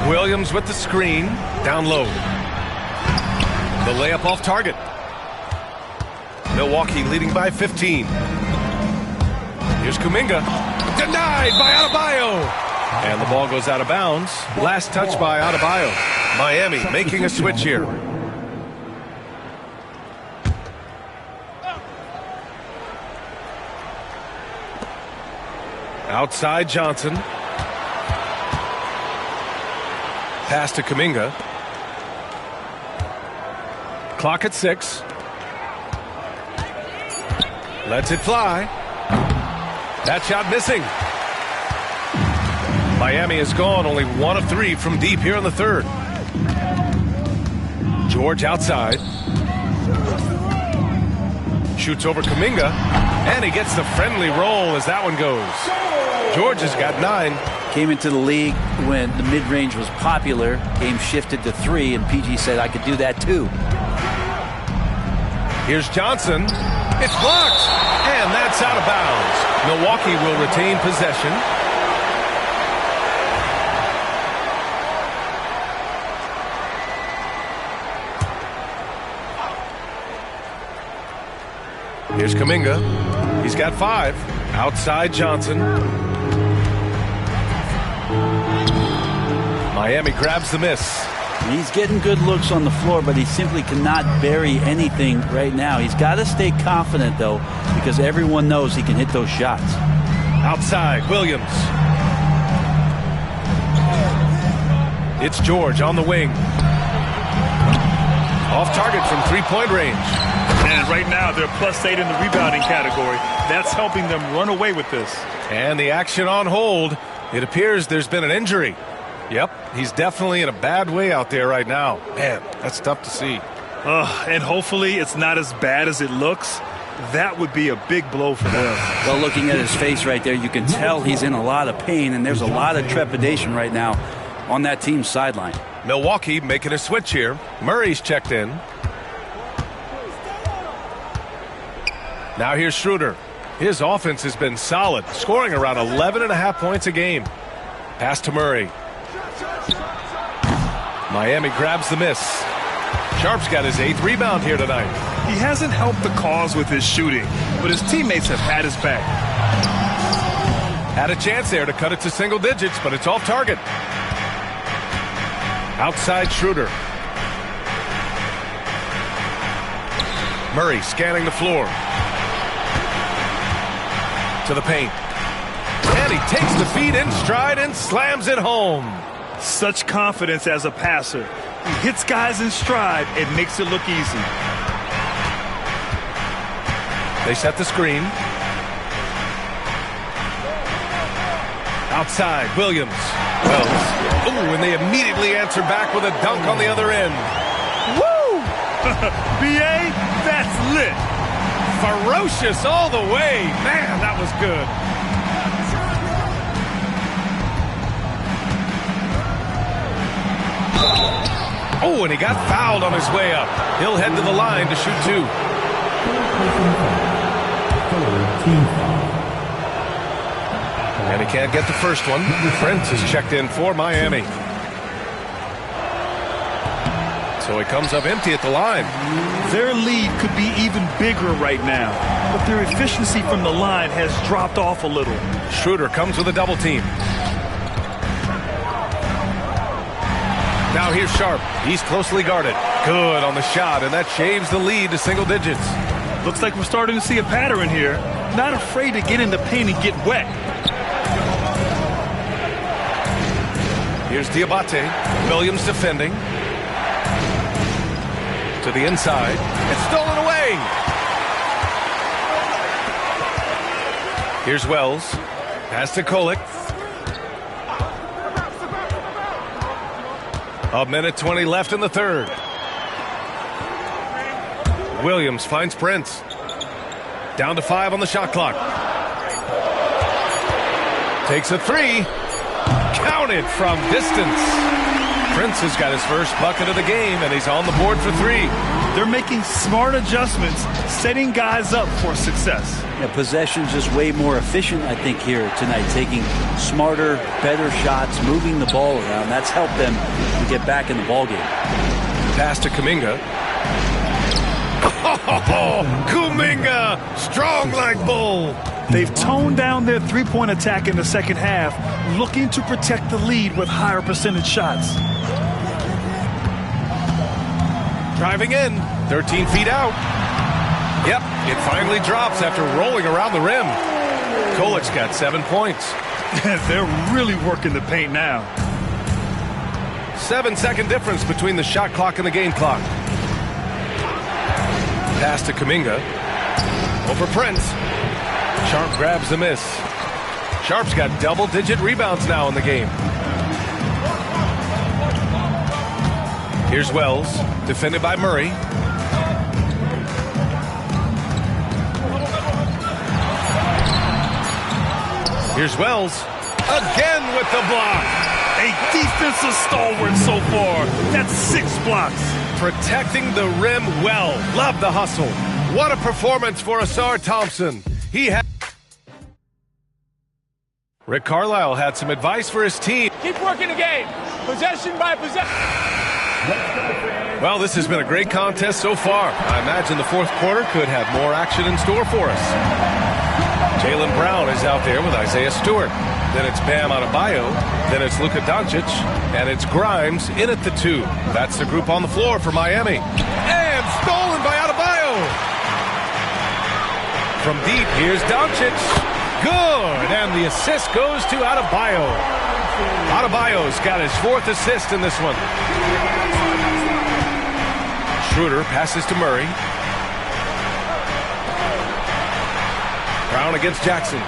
S2: Williams with the screen. Down low. The layup off target. Milwaukee leading by 15. Here's Kuminga. Denied by Adebayo. And the ball goes out of bounds. Last touch by Adebayo. Miami making a switch here. Outside Johnson. Pass to Kuminga. Clock at 6. Lets it fly. That shot missing. Miami has gone only 1 of 3 from deep here in the third. George outside. Shoots over Kuminga. And he gets the friendly roll as that one goes. George has got 9.
S4: Came into the league when the mid-range was popular. Game shifted to 3, and PG said, I could do that too.
S2: Here's Johnson. It's blocked. And that's out of bounds. Milwaukee will retain possession. Here's Kuminga. He's got 5. Outside Johnson. Miami grabs the miss.
S4: He's getting good looks on the floor, but he simply cannot bury anything right now. He's got to stay confident, though, because everyone knows he can hit those shots.
S2: Outside, Williams. It's George on the wing. Off target from three-point range.
S3: And right now, they're +8 in the rebounding category. That's helping them run away with this.
S2: And the action on hold. It appears there's been an injury. Yep, he's definitely in a bad way out there right now. Man, that's tough to see.
S3: And hopefully it's not as bad as it looks. That would be a big blow for them.
S4: Well, looking at his face right there, you can tell he's in a lot of pain, and there's a lot of trepidation right now on that team's sideline.
S2: Milwaukee making a switch here. Murray's checked in. Now here's Schroeder. His offense has been solid, scoring around 11.5 points a game. Pass to Murray. Miami grabs the miss. Sharp's got his 8th rebound here tonight.
S3: He hasn't helped the cause with his shooting, but his teammates have had his back.
S2: Had a chance there to cut it to single digits, but it's off target. Outside Schroeder. Murray scanning the floor. To the paint. And he takes the feed in stride and slams it home.
S3: Such confidence as a passer. He hits guys in stride and makes it look easy.
S2: They set the screen. Outside, Williams. Wells. Ooh, and they immediately answer back with a dunk on the other end.
S3: Woo! B.A., that's lit.
S2: Ferocious all the way. Man, that was good. Oh, and he got fouled on his way up. He'll head to the line to shoot 2. And he can't get the first one. Prince is checked in for Miami. So he comes up empty at the line.
S3: Their lead could be even bigger right now, but their efficiency from the line has dropped off a little.
S2: Schroeder comes with a double team. Now here's Sharp. He's closely guarded. Good on the shot, and that shaves the lead to single digits.
S3: Looks like we're starting to see a pattern here. Not afraid to get in the paint and get wet.
S2: Here's Diabate. Williams defending. To the inside. It's stolen away. Here's Wells. Pass to Kolek. 1:20 left in the third. Williams finds Prince. Down to 5 on the shot clock. Takes a 3. Counted from distance. Prince has got his first bucket of the game, and he's on the board for 3.
S3: They're making smart adjustments, setting guys up for success.
S4: Yeah, possession's just way more efficient, I think, here tonight. Taking smarter, better shots, moving the ball around. That's helped them to get back in the ballgame.
S2: Pass to Kuminga. Oh, Kuminga, strong like bull.
S3: They've toned down their three-point attack in the second half, looking to protect the lead with higher percentage shots.
S2: Driving in, 13 feet out. Yep, it finally drops after rolling around the rim. Kolek's got 7 points.
S3: They're really working the paint now.
S2: 7-second difference between the shot clock and the game clock. Pass to Kuminga. Over Prince. Sharp grabs the miss. Sharp's got double-digit rebounds now in the game. Here's Wells, defended by Murray. Here's Wells, again with the block.
S3: A defensive stalwart so far. That's 6 blocks.
S2: Protecting the rim well. Love the hustle. What a performance for Ausar Thompson. He had... Rick Carlisle had some advice for his team.
S1: Keep working the game. Possession by possession.
S2: Well, this has been a great contest so far. I imagine the fourth quarter could have more action in store for us. Jaylen Brown is out there with Isaiah Stewart. Then it's Bam Adebayo. Then it's Luka Doncic. And it's Grimes in at the 2. That's the group on the floor for Miami. And stolen by Adebayo. From deep, here's Doncic. Good. And the assist goes to Adebayo. Adebayo's got his 4th assist in this one. Schroeder passes to Murray. Brown against Jackson.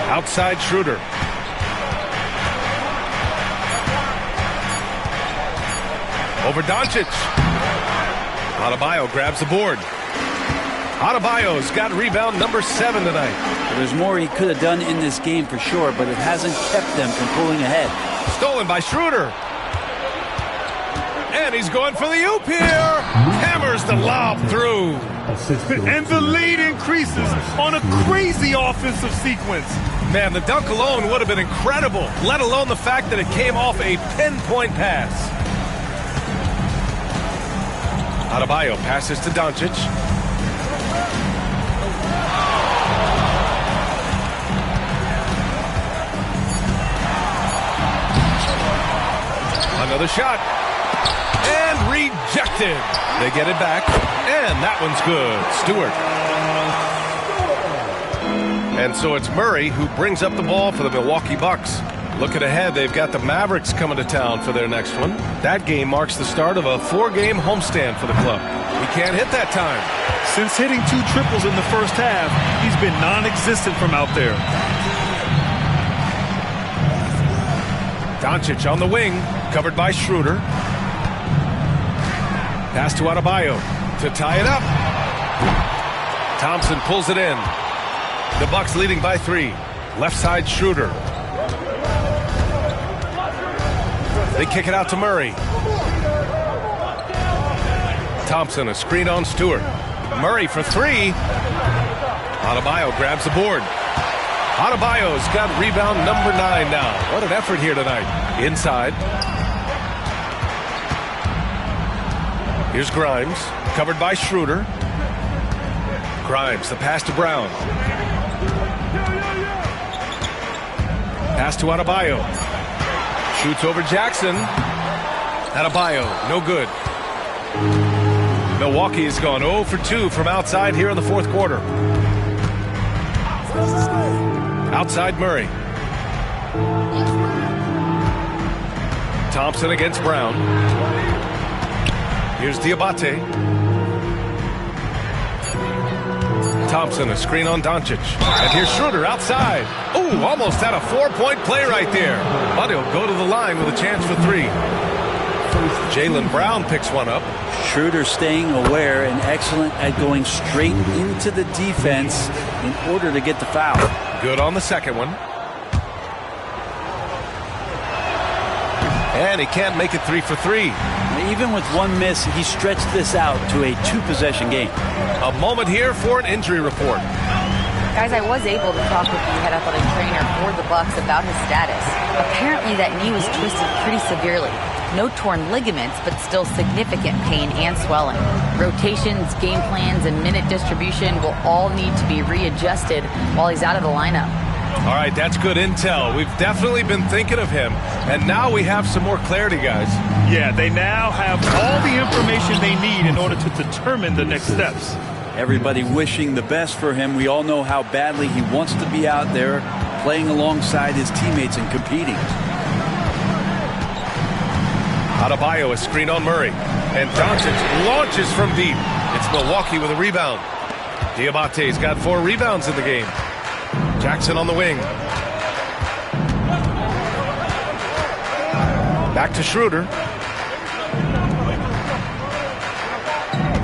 S2: Outside Schroeder. Over Doncic. Adebayo grabs the board. Adebayo's got rebound number 7 tonight.
S4: Well, there's more he could have done in this game for sure, but it hasn't kept them from pulling ahead.
S2: Stolen by Schroeder. And he's going for the oop here. Hammers the lob through.
S3: And the lead increases on a crazy offensive sequence.
S2: Man, the dunk alone would have been incredible, let alone the fact that it came off a pinpoint pass. Adebayo passes to Doncic. Another shot. And rejected. They get it back. And that one's good. Stewart. And so it's Murray who brings up the ball for the Milwaukee Bucks. Looking ahead, they've got the Mavericks coming to town for their next one. That game marks the start of a 4-game homestand for the club. He can't hit that time.
S3: Since hitting 2 triples in the first half, he's been non-existent from out there.
S2: Doncic on the wing, covered by Schroeder. Pass to Adebayo to tie it up. Thompson pulls it in. The Bucks leading by 3. Left side Schroeder. They kick it out to Murray. Thompson, a screen on Stewart. Murray for 3. Adebayo grabs the board. Adebayo's got rebound number 9 now. What an effort here tonight. Inside. Here's Grimes, covered by Schroeder. Grimes, the pass to Brown. Pass to Adebayo. Shoots over Jackson. Adebayo, no good. Milwaukee's gone 0 for 2 from outside here in the fourth quarter. Outside Murray. Thompson against Brown. Here's Diabate. Thompson, a screen on Doncic. And here's Schroeder outside. Oh, almost had a 4-point play right there. But he'll go to the line with a chance for 3. Jaylen Brown picks one up.
S4: Schroeder staying aware and excellent at going straight into the defense in order to get the foul.
S2: Good on the second one. And he can't make it 3 for 3.
S4: Even with one miss, he stretched this out to a 2-possession game.
S2: A moment here for an injury report.
S5: Guys, I was able to talk with the head athletic trainer for the Bucks about his status. Apparently that knee was twisted pretty severely. No torn ligaments, but still significant pain and swelling. Rotations, game plans, and minute distribution will all need to be readjusted while he's out of the lineup.
S2: All right, that's good intel. We've definitely been thinking of him, and now we have some more clarity, guys.
S3: Yeah, they now have all the information they need in order to determine the next steps.
S4: Everybody wishing the best for him. We all know how badly he wants to be out there playing alongside his teammates and competing.
S2: Adebayo, a screen on Murray. And Doncic launches from deep. It's Milwaukee with a rebound. Diabate's got 4 rebounds in the game. Jackson on the wing. Back to Schroeder.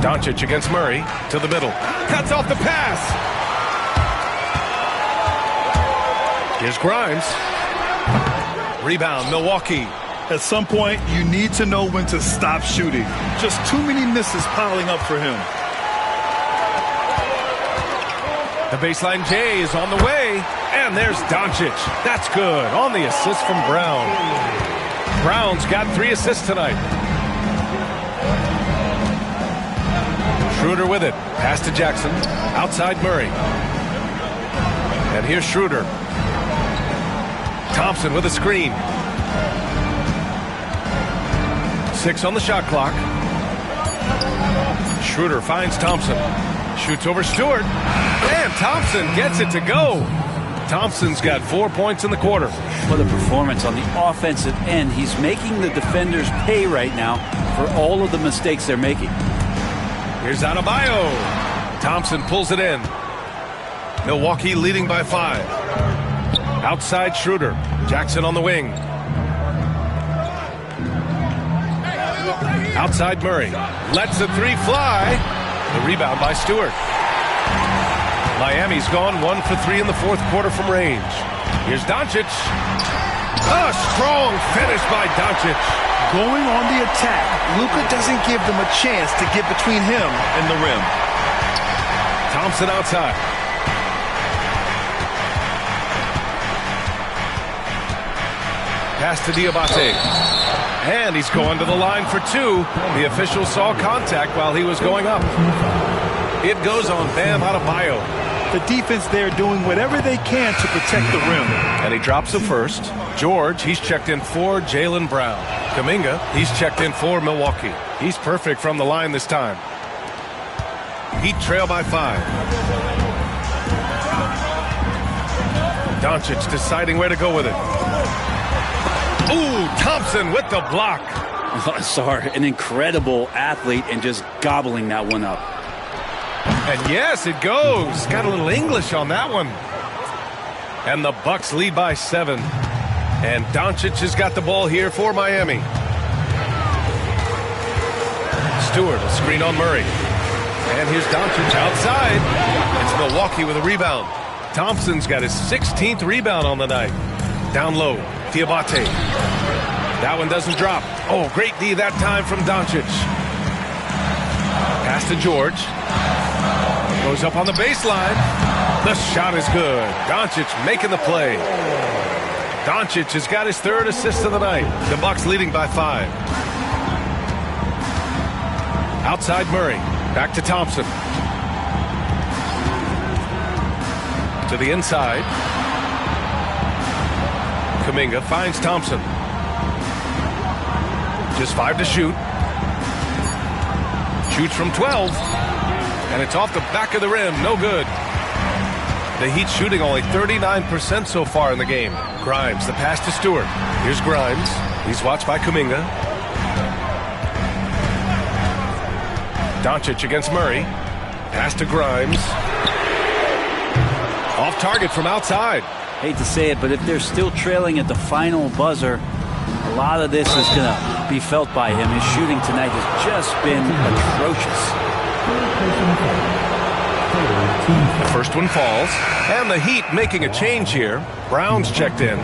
S2: Doncic against Murray to the middle. Cuts off the pass. Here's Grimes. Rebound, Milwaukee.
S3: At some point, you need to know when to stop shooting. Just too many misses piling up for him.
S2: The baseline J is on the way. And there's Doncic. That's good. On the assist from Brown. Brown's got 3 assists tonight. Schroeder with it. Pass to Jackson. Outside Murray. And here's Schroeder. Thompson with a screen. 6 on the shot clock. Schroeder finds Thompson. Shoots over Stewart. And Thompson gets it to go. Thompson's got 4 points in the quarter.
S4: What a performance on the offensive end. He's making the defenders pay right now for all of the mistakes they're making.
S2: Here's Adebayo. Thompson pulls it in. Milwaukee leading by 5. Outside Schroeder. Jackson on the wing. Outside Murray. Lets the 3 fly. The rebound by Stewart. Miami's gone 1 for 3 in the fourth quarter from range. Here's Doncic. A strong finish by Doncic.
S3: Going on the attack, Luka doesn't give them a chance to get between him and the rim.
S2: Thompson outside. Pass to Diabate. And he's going to the line for two. The official saw contact while he was going up. It goes on Bam Adebayo.
S3: The defense there doing whatever they can to protect the rim.
S2: And he drops the first. George, he's checked in for Jaylen Brown. Kuminga, he's checked in for Milwaukee. He's perfect from the line this time. Heat trail by 5. Doncic deciding where to go with it. Ooh, Thompson with the block.
S4: Sorry, an incredible athlete and just gobbling that one up.
S2: And yes, it goes. Got a little English on that one. And the Bucks lead by 7. And Doncic has got the ball here for Miami. Stewart will screen on Murray. And here's Doncic outside. It's Milwaukee with a rebound. Thompson's got his 16th rebound on the night. Down low, Diabate. That one doesn't drop. Oh, great D that time from Doncic. Pass to George. Goes up on the baseline. The shot is good. Doncic making the play. Doncic has got his 3rd assist of the night. The Bucks leading by 5. Outside Murray. Back to Thompson. To the inside. Kuminga finds Thompson. Just 5 to shoot. Shoots from 12. And it's off the back of the rim. No good. The Heat shooting only 39% so far in the game. Grimes, the pass to Stewart. Here's Grimes. He's watched by Kuminga. Doncic against Murray. Pass to Grimes. Off target from outside.
S4: Hate to say it, but if they're still trailing at the final buzzer, a lot of this is going to be felt by him. His shooting tonight has just been atrocious.
S2: The first one falls. And the Heat making a change here. Brown's checked in.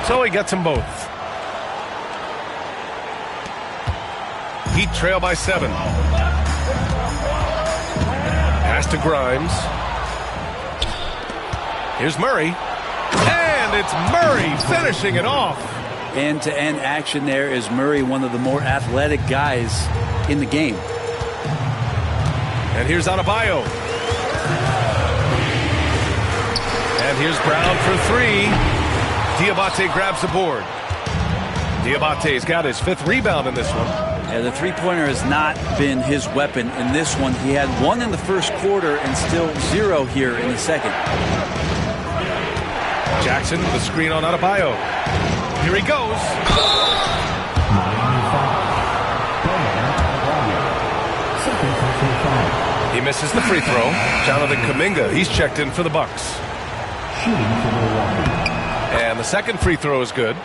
S2: So he gets them both. Heat trail by 7. Pass to Grimes. Here's Murray. And it's Murray finishing it off.
S4: End-to-end action there is Murray, one of the more athletic guys in the game.
S2: And here's Adebayo. And here's Brown for 3. Diabate grabs the board. Diabate's got his 5th rebound in this one.
S4: Yeah, the three-pointer has not been his weapon in this one. He had 1 in the first quarter and still 0 here in the second.
S2: Jackson with a screen on Adebayo. Here he goes. He misses the free throw. Jonathan Kuminga, he's checked in for the Bucks. And the second free throw is good.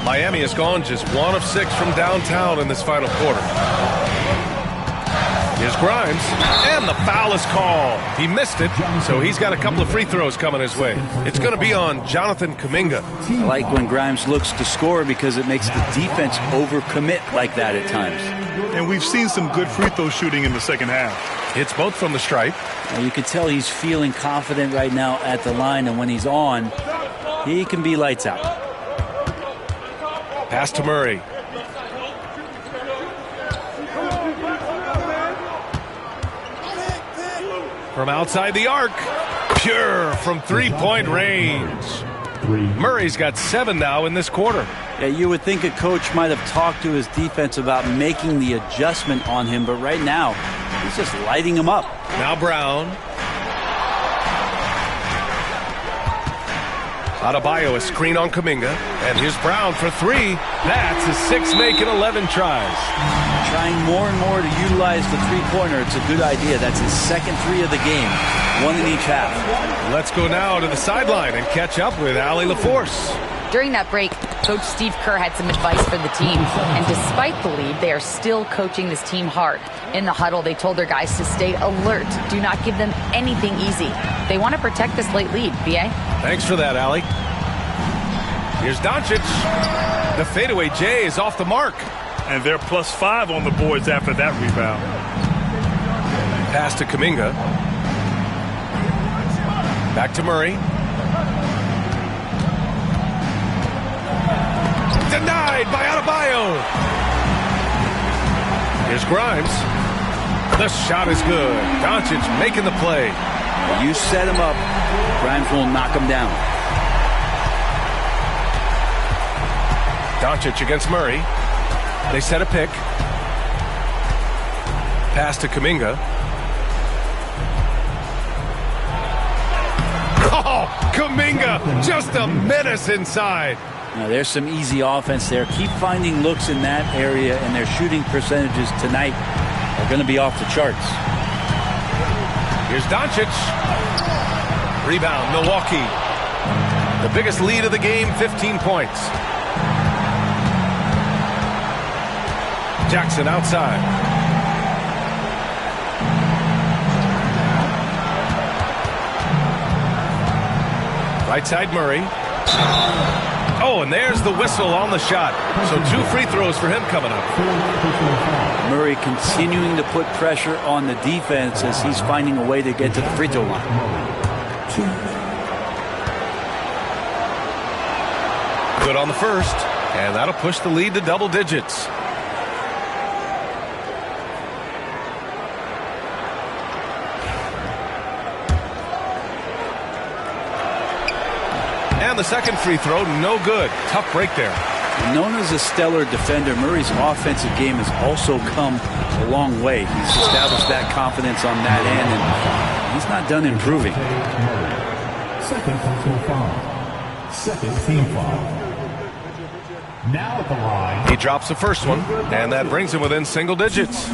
S2: Miami has gone just 1 of 6 from downtown in this final quarter. Here's Grimes, and the foul is called. He missed it, so he's got a couple of free throws coming his way. It's going to be on Jonathan Kuminga.
S4: I like when Grimes looks to score because it makes the defense overcommit like that at times.
S3: And we've seen some good free throw shooting in the second half.
S2: It's both from the stripe.
S4: Now you can tell he's feeling confident right now at the line, and when he's on, he can be lights out.
S2: Pass to Murray. From outside the arc. Pure from 3-point range. Murray's got 7 now in this quarter.
S4: Yeah, you would think a coach might have talked to his defense about making the adjustment on him, but right now, he's just lighting him up.
S2: Now Brown. Adebayo, a screen on Kuminga. And here's Brown for 3. That's his 6th make in 11 tries.
S4: Trying more and more to utilize the three-pointer. It's a good idea. That's his 2nd 3 of the game. 1 in each half.
S2: Let's go now to the sideline and catch up with Allie LaForce.
S5: During that break, Coach Steve Kerr had some advice for the team. And despite the lead, they are still coaching this team hard. In the huddle, they told their guys to stay alert. Do not give them anything easy. They want to protect this late lead. B.A.?
S2: Thanks for that, Allie. Here's Doncic. The fadeaway J is off the mark.
S3: And they're +5 on the boards after that rebound.
S2: Pass to Kuminga. Back to Murray. Denied by Adebayo. Here's Grimes. The shot is good. Doncic making the play.
S4: You set him up, Grimes will knock him down.
S2: Doncic against Murray. They set a pick. Pass to Kuminga. Oh, Kuminga, just a menace inside.
S4: Now, there's some easy offense there. Keep finding looks in that area, and their shooting percentages tonight are going to be off the charts.
S2: Here's Doncic. Rebound, Milwaukee. The biggest lead of the game, 15 points. Jackson outside. Right side, Murray. Oh, and there's the whistle on the shot. So 2 free throws for him coming up.
S4: Murray continuing to put pressure on the defense as he's finding a way to get to the free throw line.
S2: Good on the first, and that'll push the lead to double digits. And the second free throw, no good. Tough break there.
S4: Known as a stellar defender, Murray's offensive game has also come a long way. He's established that confidence on that end, and he's not done improving.
S1: Second personal foul. Second team foul. Now at the line.
S2: He drops the first one, and that brings him within single digits.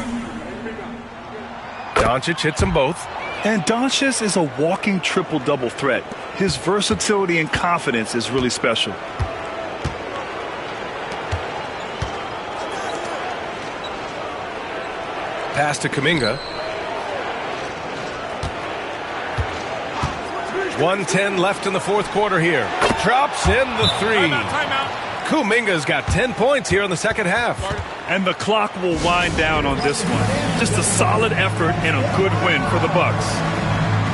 S2: Doncic hits them both.
S3: And Doncic is a walking triple-double threat. His versatility and confidence is really special.
S2: Pass to Kuminga. 1:10 left in the fourth quarter here. Drops in the three. Kuminga's got 10 points here in the second half.
S3: And the clock will wind down on this one. Just a solid effort and a good win for the Bucks.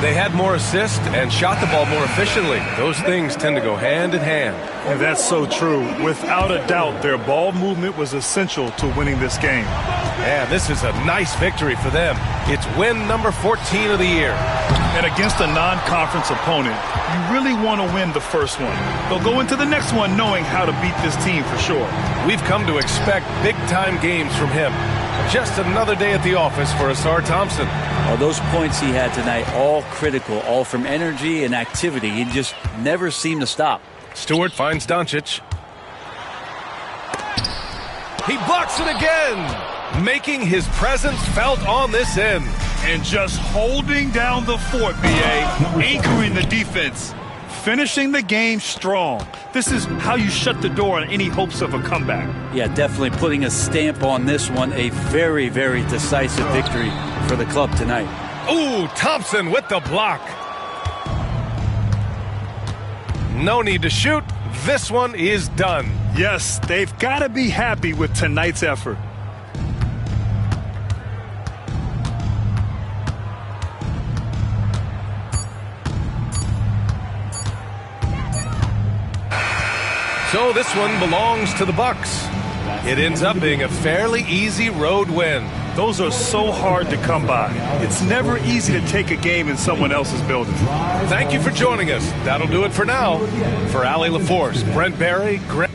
S2: They had more assists and shot the ball more efficiently. Those things tend to go hand in hand.
S3: And that's so true. Without a doubt, their ball movement was essential to winning this game.
S2: Yeah, this is a nice victory for them. It's win number 14 of the year.
S3: And against a non-conference opponent, you really want to win the first one. They'll go into the next one knowing how to beat this team for sure.
S2: We've come to expect big-time games from him. Just another day at the office for Asar Thompson.
S4: Well, those points he had tonight, all critical, all from energy and activity. He just never seemed to stop.
S2: Stewart finds Doncic. He blocks it again, making his presence felt on this end.
S3: And just holding down the fort, B.A., anchoring the defense, finishing the game strong. This is how you shut the door on any hopes of a comeback.
S4: Yeah, definitely putting a stamp on this one. A very, very decisive victory for the club tonight.
S2: Ooh, Thompson with the block. No need to shoot. This one is done.
S3: Yes, they've got to be happy with tonight's effort.
S2: So this one belongs to the Bucks. It ends up being a fairly easy road win.
S3: Those are so hard to come by. It's never easy to take a game in someone else's building.
S2: Thank you for joining us. That'll do it for now. For Allie LaForce, Brent Barry, Greg